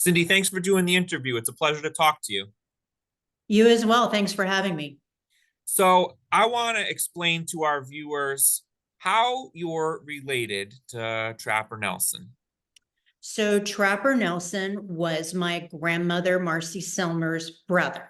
Cindy, thanks for doing the interview. It's a pleasure to talk to you. You as well. Thanks for having me. So, I want to explain to our viewers how you're related to Trapper Nelson. So, Trapper Nelson was my grandmother, Marcy Selmer's brother.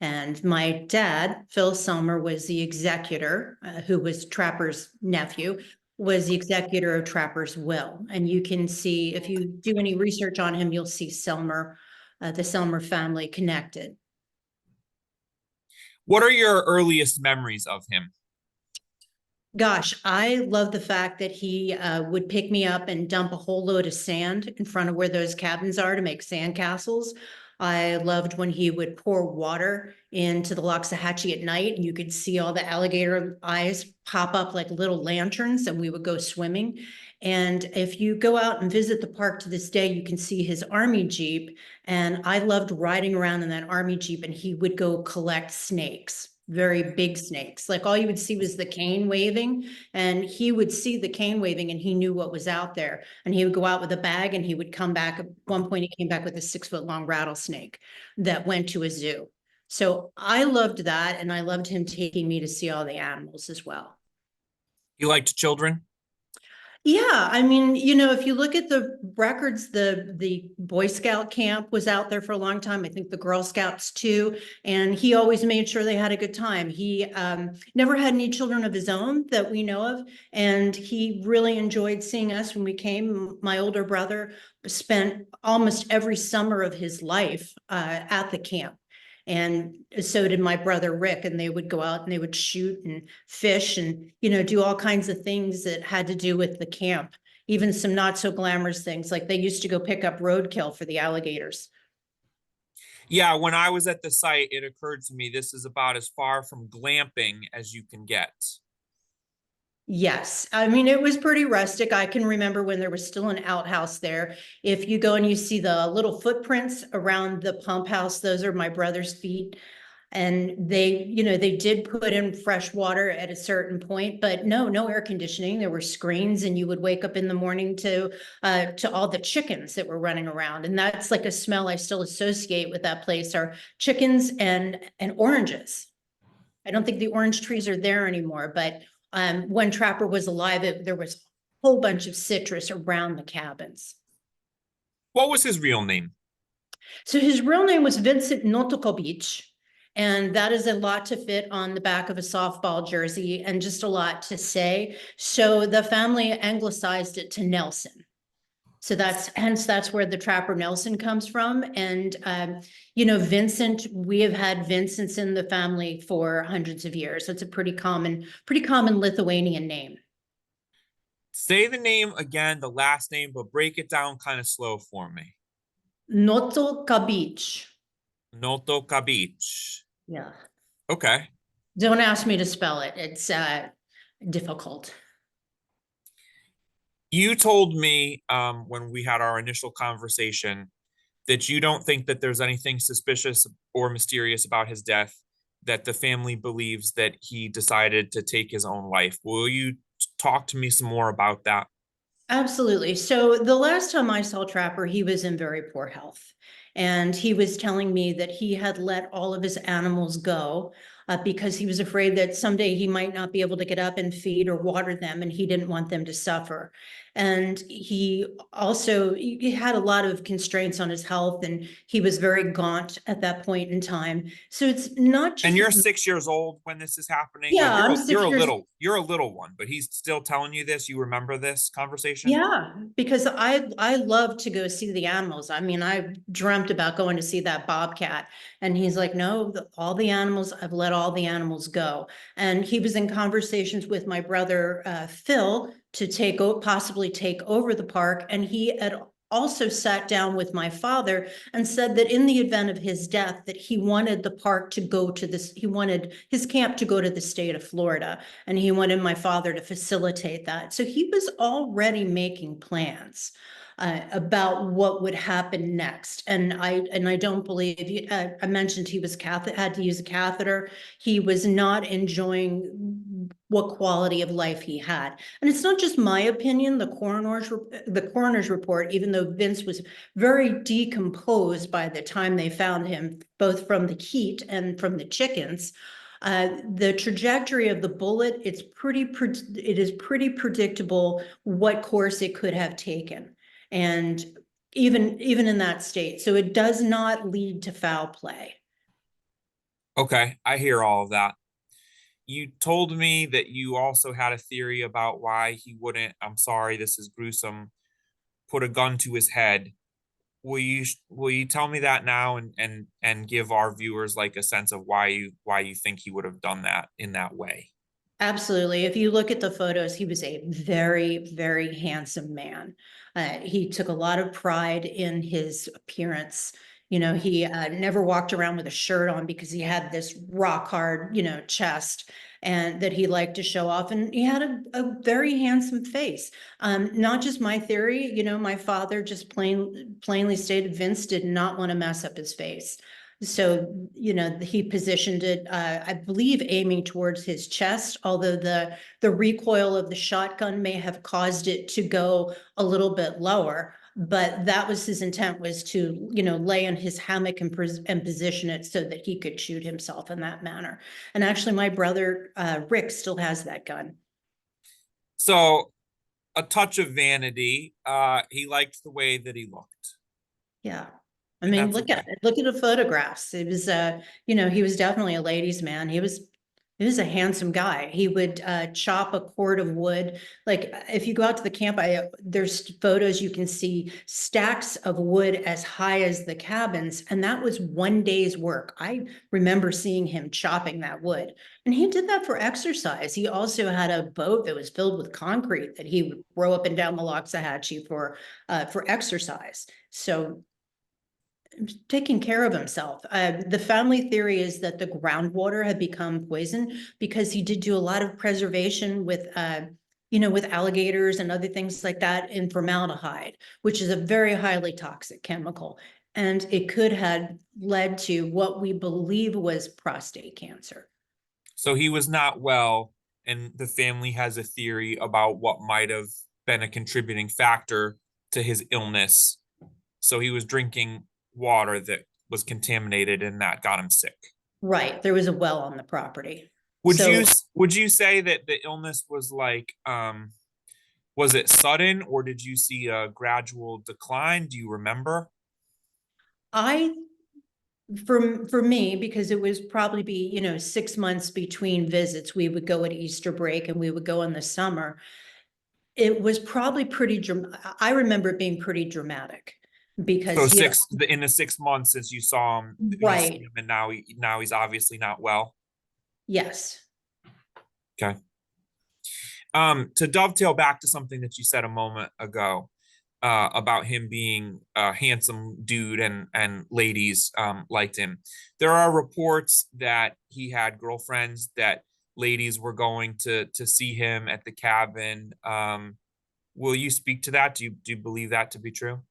And my dad, Phil Selmer, was the executor, who was Trapper's nephew, was the executor of Trapper's will. And you can see, if you do any research on him, you'll see Selmer, the Selmer family connected. What are your earliest memories of him? Gosh, I love the fact that he would pick me up and dump a whole load of sand in front of where those cabins are to make sand castles. I loved when he would pour water into the Loxahatchee at night and you could see all the alligator eyes pop up like little lanterns and we would go swimming. And if you go out and visit the park to this day, you can see his army Jeep. And I loved riding around in that army Jeep and he would go collect snakes, very big snakes. Like all you would see was the cane waving and he would see the cane waving and he knew what was out there. And he would go out with a bag and he would come back. At one point, he came back with a 6-foot long rattlesnake that went to a zoo. So I loved that. And I loved him taking me to see all the animals as well. You liked children? Yeah, I mean, if you look at the records, the Boy Scout camp was out there for a long time. I think the Girl Scouts too, and he always made sure they had a good time. He never had any children of his own that we know of, and he really enjoyed seeing us when we came. My older brother spent almost every summer of his life at the camp. And so did my brother Rick, and they would go out and they would shoot and fish and, do all kinds of things that had to do with the camp, even some not so glamorous things. Like they used to go pick up roadkill for the alligators. Yeah, when I was at the site, it occurred to me this is about as far from glamping as you can get. Yes, I mean, it was pretty rustic. I can remember when there was still an outhouse there. If you go and you see the little footprints around the pump house, those are my brother's feet. And they did put in fresh water at a certain point, but no air conditioning. There were screens and you would wake up in the morning to all the chickens that were running around. And that's like a smell I still associate with that place are chickens and oranges. I don't think the orange trees are there anymore, but when Trapper was alive, there was a whole bunch of citrus around the cabins. What was his real name? So his real name was Vincent Notokovich, and that is a lot to fit on the back of a softball jersey and just a lot to say. So the family anglicized it to Nelson. So that's where the Trapper Nelson comes from. And, Vincent, we have had Vincents in the family for hundreds of years. So it's a pretty common Lithuanian name. Say the name again, the last name, but break it down kind of slow for me. Notokovich. Notokovich. Yeah. Okay. Don't ask me to spell it. It's difficult. You told me when we had our initial conversation that you don't think that there's anything suspicious or mysterious about his death, that the family believes that he decided to take his own life. Will you talk to me some more about that? Absolutely. So the last time I saw Trapper, he was in very poor health. And he was telling me that he had let all of his animals go because he was afraid that someday he might not be able to get up and feed or water them, and he didn't want them to suffer. And he had a lot of constraints on his health, and he was very gaunt at that point in time. So it's not just— And you're 6 years old when this is happening. Yeah, Like I'm 6 years. you're a little one, but he's still telling you this. You remember this conversation? Yeah, because I love to go see the animals. I mean, I dreamt about going to see that bobcat, and he's like, no, all the animals, I've let all the animals go. And he was in conversations with my brother Phil to possibly take over the park, and he had also sat down with my father and said that in the event of his death, that he wanted the park to go to this, he wanted his camp to go to the state of Florida, and he wanted my father to facilitate that. So he was already making plans about what would happen next. And I don't believe, I mentioned he was had to use a catheter. He was not enjoying what quality of life he had. And it's not just my opinion, the coroner's report, even though Vince was very decomposed by the time they found him, both from the heat and from the chickens, the trajectory of the bullet, it is pretty predictable what course it could have taken. And even in that state. So it does not lead to foul play. Okay, I hear all of that. You told me that you also had a theory about why he wouldn't, I'm sorry, this is gruesome, put a gun to his head. Will you tell me that now and give our viewers like a sense of why you think he would have done that in that way? Absolutely. If you look at the photos, he was a very, very handsome man. He took a lot of pride in his appearance. You know, he never walked around with a shirt on because he had this rock hard, chest and that he liked to show off. And he had a very handsome face. Not just my theory, my father just plainly stated Vince did not want to mess up his face. So, he positioned it, I believe, aiming towards his chest, although the recoil of the shotgun may have caused it to go a little bit lower. But that was his intent, was to, lay in his hammock and position it so that he could shoot himself in that manner. And actually, my brother, Rick, still has that gun. So a touch of vanity. He liked the way that he looked, Yeah. I and mean, that's okay. look at the photographs. It was, he was definitely a ladies' man. He was a handsome guy. He would chop a cord of wood. Like if you go out to the camp, there's photos you can see stacks of wood as high as the cabins, and that was one day's work. I remember seeing him chopping that wood, and he did that for exercise. He also had a boat that was filled with concrete that he would row up and down the Loxahatchee for exercise. So taking care of himself. The family theory is that the groundwater had become poison because he did do a lot of preservation with, with alligators and other things like that in formaldehyde, which is a very highly toxic chemical. And it could have led to what we believe was prostate cancer. So he was not well, and the family has a theory about what might have been a contributing factor to his illness. So he was drinking water that was contaminated and that got him sick. Right. There was a well on the property. Would you So would you say that the illness was like was it sudden, or did you see a gradual decline? Do you remember? I for me, because it was probably be, 6 months between visits, we would go at Easter break and we would go in the summer. It was probably I remember it being pretty dramatic because So in the 6 months since you saw him, you see right. him, and now he's obviously not well. Yes. Okay. To dovetail back to something that you said a moment ago, about him being a handsome dude and ladies liked him. There are reports that he had girlfriends, that ladies were going to see him at the cabin. Will you speak to that? Do you believe that to be true?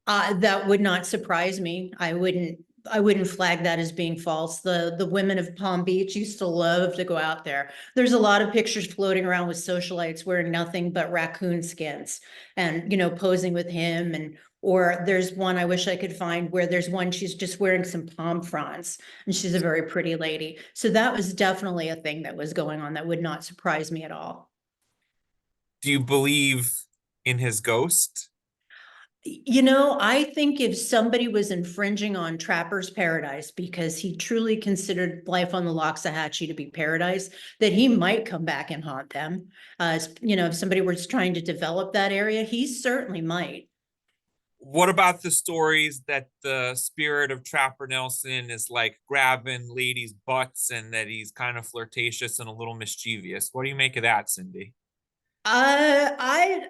That would not surprise me. I wouldn't flag that as being false. The women of Palm Beach used to love to go out there. There's a lot of pictures floating around with socialites wearing nothing but raccoon skins and, posing with him. Or there's one I wish I could find where there's one, she's just wearing some palm fronds and she's a very pretty lady. So that was definitely a thing that was going on. That would not surprise me at all. Do you believe in his ghost? I think if somebody was infringing on Trapper's Paradise because he truly considered life on the Loxahatchee to be paradise, that he might come back and haunt them. If somebody was trying to develop that area, he certainly might. What about the stories that the spirit of Trapper Nelson is like grabbing ladies' butts and that he's kind of flirtatious and a little mischievous? What do you make of that, Cindy? I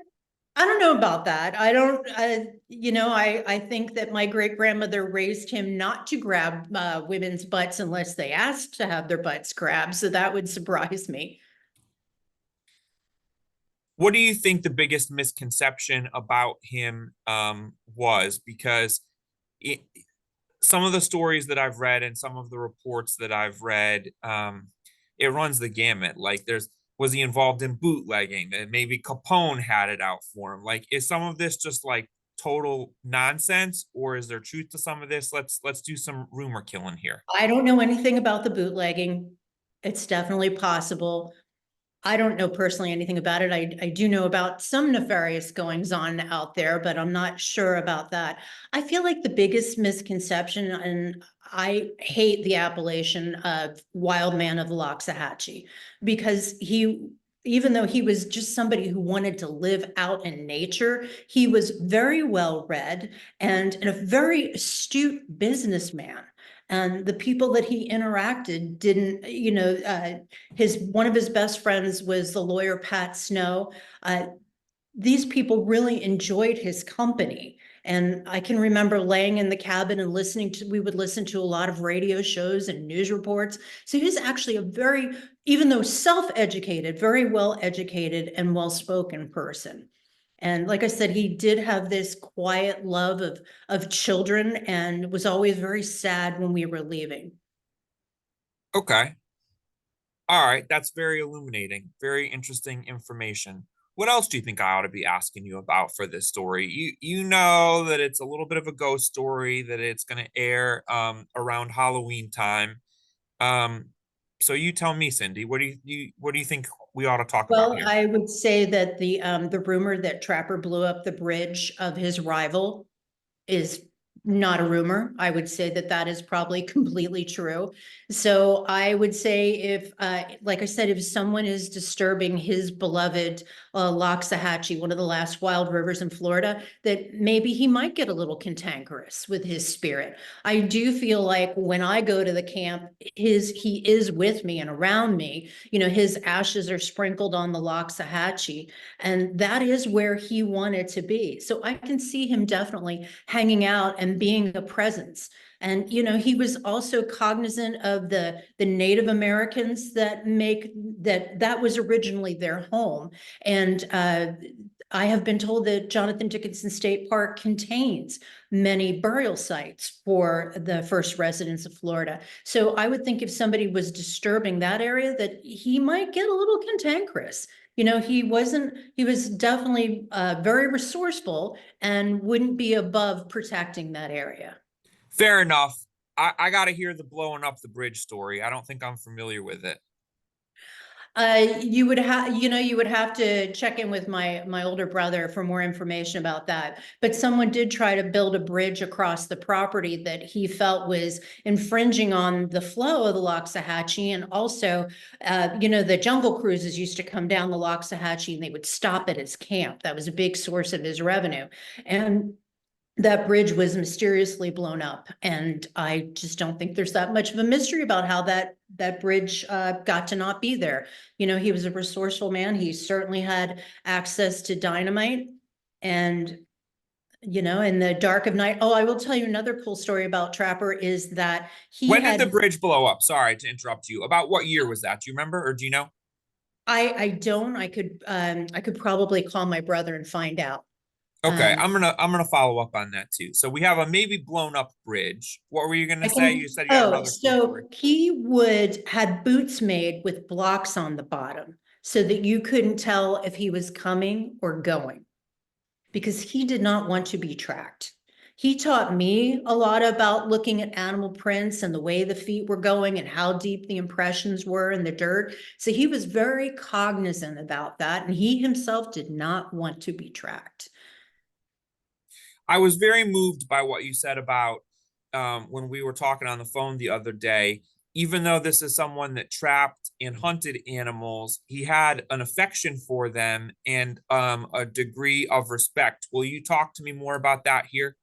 I don't know about that. I don't, I think that my great grandmother raised him not to grab women's butts unless they asked to have their butts grabbed. So that would surprise me. What do you think the biggest misconception about him was? Because it, some of the stories that I've read and some of the reports that I've read, it runs the gamut. Like Was he involved in bootlegging? And maybe Capone had it out for him. Like, is some of this just like total nonsense, or is there truth to some of this? Let's do some rumor killing here. I don't know anything about the bootlegging. It's definitely possible. I don't know personally anything about it. I do know about some nefarious goings on out there, but I'm not sure about that. I feel like the biggest misconception, and I hate the appellation of wild man of the Loxahatchee, because even though he was just somebody who wanted to live out in nature, he was very well read and a very astute businessman. And the people that he interacted didn't, one of his best friends was the lawyer Pat Snow. These people really enjoyed his company. And I can remember laying in the cabin and we would listen to a lot of radio shows and news reports. So he was actually even though self-educated, very well educated and well-spoken person. And like I said, he did have this quiet love of children and was always very sad when we were leaving. Okay. All right. That's very illuminating, very interesting information. What else do you think I ought to be asking you about for this story? You know that it's a little bit of a ghost story, that it's going to air around Halloween time. Um, so you tell me, Cindy, what do you think we ought to talk about Well, here? I would say that the rumor that Trapper blew up the bridge of his rival is not a rumor. I would say that that is probably completely true. So I would say if, like I said, if someone is disturbing his beloved Loxahatchee, one of the last wild rivers in Florida, that maybe he might get a little cantankerous with his spirit. I do feel like when I go to the camp, he is with me and around me. His ashes are sprinkled on the Loxahatchee, and that is where he wanted to be. So I can see him definitely hanging out and being a presence. And he was also cognizant of the Native Americans that was originally their home. And I have been told that Jonathon Dickinson State Park contains many burial sites for the first residents of Florida. So I would think if somebody was disturbing that area, that he might get a little cantankerous. He was definitely very resourceful and wouldn't be above protecting that area. Fair enough. I got to hear the blowing up the bridge story. I don't think I'm familiar with it. You would have to check in with my older brother for more information about that. But someone did try to build a bridge across the property that he felt was infringing on the flow of the Loxahatchee. And also, the jungle cruises used to come down the Loxahatchee and they would stop at his camp. That was a big source of his revenue. And that bridge was mysteriously blown up, and I just don't think there's that much of a mystery about how that bridge got to not be there. He was a resourceful man. He certainly had access to dynamite, and in the dark of night. Oh, I will tell you another cool story about Trapper is that he When did the had. bridge blow up? Sorry to interrupt you. About what year was that? Do you remember, or do you know? I don't. I could probably call my brother and find out. Okay, Um, I'm gonna follow up on that too. So we have a maybe blown up bridge. What were you gonna I say? can, You said you had oh, another cool story. so had boots made with blocks on the bottom so that you couldn't tell if he was coming or going, because he did not want to be tracked. He taught me a lot about looking at animal prints and the way the feet were going and how deep the impressions were in the dirt. So he was very cognizant about that, and he himself did not want to be tracked. I was very moved by what you said about when we were talking on the phone the other day. Even though this is someone that trapped and hunted animals, he had an affection for them and a degree of respect. Will you talk to me more about that here?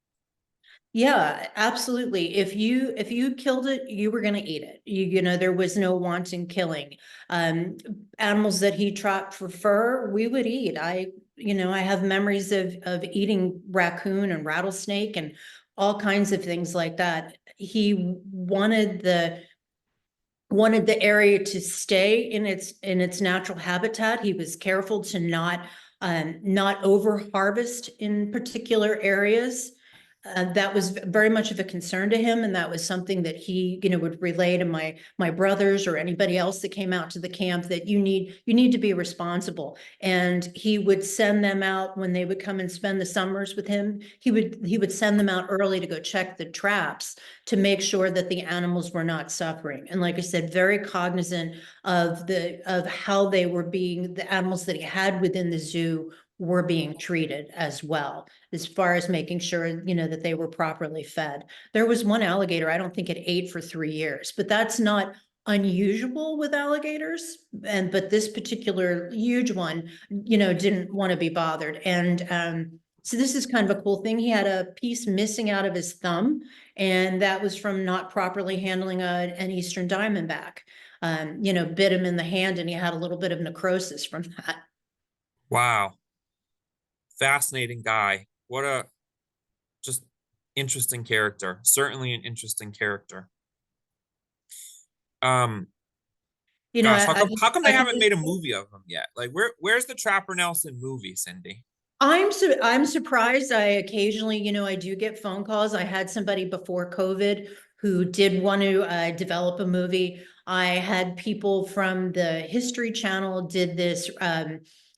Yeah, absolutely. If you killed it, you were going to eat it. There was no wanton killing. Animals that he trapped for fur, we would eat. I have memories of eating raccoon and rattlesnake and all kinds of things like that. He wanted the area to stay in its natural habitat. He was careful to not over harvest in particular areas. That was very much of a concern to him, and that was something that he, would relay to my brothers or anybody else that came out to the camp, that you need to be responsible. And he would send them out when they would come and spend the summers with him. He would send them out early to go check the traps to make sure that the animals were not suffering. And like I said, very cognizant of how they were being, the animals that he had within the zoo were being treated as well, as far as making sure, that they were properly fed. There was one alligator, I don't think it ate for 3 years, but that's not unusual with alligators. But this particular huge one, didn't want to be bothered. And so this is kind of a cool thing. He had a piece missing out of his thumb, and that was from not properly handling an eastern diamondback. Bit him in the hand, and he had a little bit of necrosis from that. Wow. Fascinating guy. What a just interesting character. Certainly an interesting character. Um, You know, gosh, I, I, how come I they think haven't made a movie of him yet? Like where's the Trapper Nelson movie, Cindy? I'm surprised. I occasionally, I do get phone calls. I had somebody before COVID who did want to develop a movie. I had people from the History Channel did this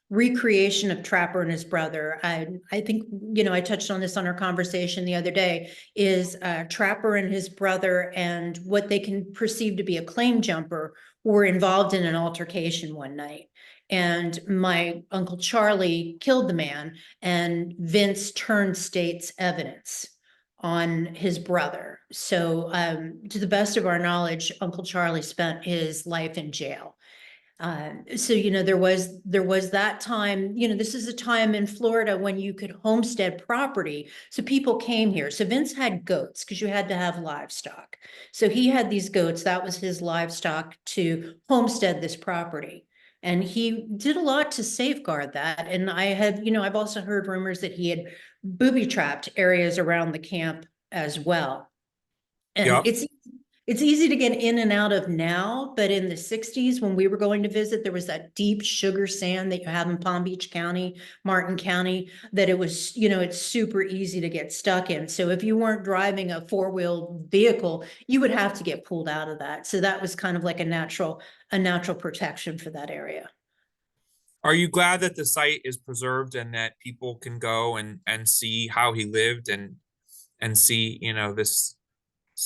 recreation of Trapper and his brother. I think, I touched on this on our conversation the other day, is Trapper and his brother and what they can perceive to be a claim jumper were involved in an altercation one night. And my Uncle Charlie killed the man, and Vince turned state's evidence on his brother. So, to the best of our knowledge, Uncle Charlie spent his life in jail. So, there was that time, this is a time in Florida when you could homestead property. So people came here. So Vince had goats because you had to have livestock. So he had these goats. That was his livestock to homestead this property. And he did a lot to safeguard that. And I've also heard rumors that he had booby trapped areas around the camp as well. And Yep. it's easy to get in and out of now, but in the 60s, when we were going to visit, there was that deep sugar sand that you have in Palm Beach County, Martin County, that it was, it's super easy to get stuck in. So if you weren't driving a four-wheel vehicle, you would have to get pulled out of that. So that was kind of like a natural protection for that area. Are you glad that the site is preserved and that people can go and see how he lived and see, this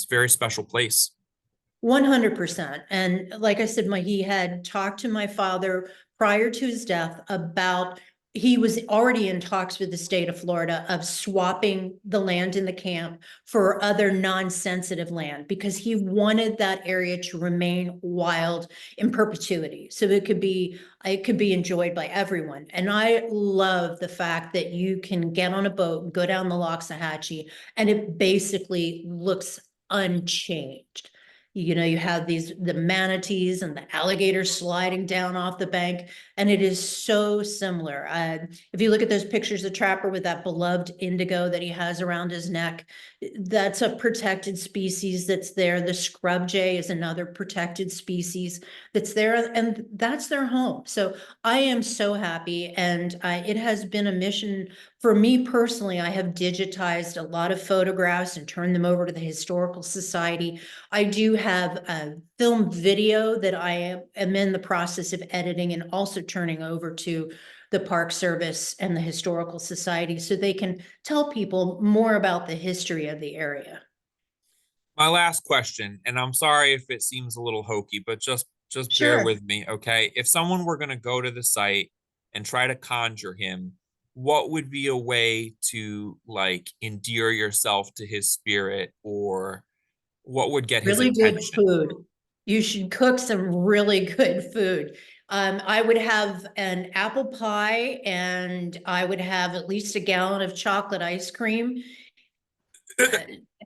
very special place? 100%. And like I said, he had talked to my father prior to his death about, he was already in talks with the state of Florida of swapping the land in the camp for other non-sensitive land, because he wanted that area to remain wild in perpetuity. So it could be enjoyed by everyone. And I love the fact that you can get on a boat and go down the Loxahatchee, and it basically looks unchanged. You have the manatees and the alligators sliding down off the bank, and it is so similar. If you look at those pictures of Trapper with that beloved indigo that he has around his neck, that's a protected species that's there. The scrub jay is another protected species that's there, and that's their home. So I am so happy, and it has been a mission for me personally. I have digitized a lot of photographs and turned them over to the Historical Society. I do have a film video that I am in the process of editing and also turning over to the Park Service and the Historical Society so they can tell people more about the history of the area. My last question, and I'm sorry if it seems a little hokey, but just bear Sure. with me, okay? If someone were going to go to the site and try to conjure him, what would be a way to like endear yourself to his spirit, or what would get his Really good attention? food. You should cook some really good food. I would have an apple pie, and I would have at least a gallon of chocolate ice cream, uh,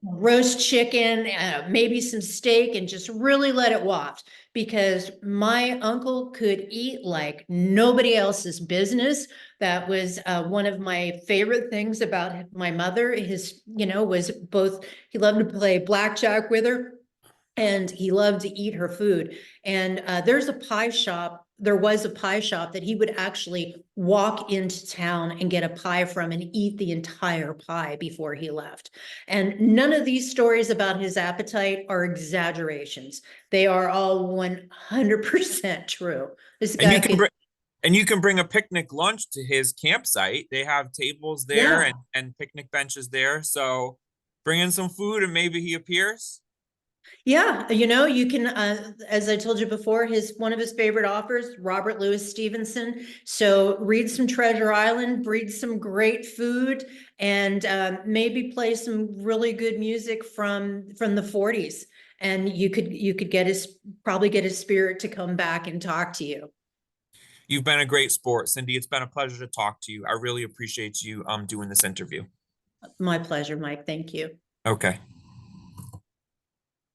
roast chicken, maybe some steak, and just really let it waft, because my uncle could eat like nobody else's business. That was one of my favorite things about my mother. Was both, he loved to play blackjack with her, and he loved to eat her food. And there's a pie shop there was a pie shop that he would actually walk into town and get a pie from and eat the entire pie before he left. And none of these stories about his appetite are exaggerations. They are all 100% true. This And guy you can could, bring and you can bring a picnic lunch to his campsite. They have tables there yeah. and picnic benches there. So bring in some food and maybe he appears. Yeah, you can, as I told you before, one of his favorite authors, Robert Louis Stevenson. So read some Treasure Island, read some great food, and maybe play some really good music from the 40s. And you could probably get his spirit to come back and talk to you. You've been a great sport, Cindy. It's been a pleasure to talk to you. I really appreciate you doing this interview. My pleasure, Mike. Thank you. Okay.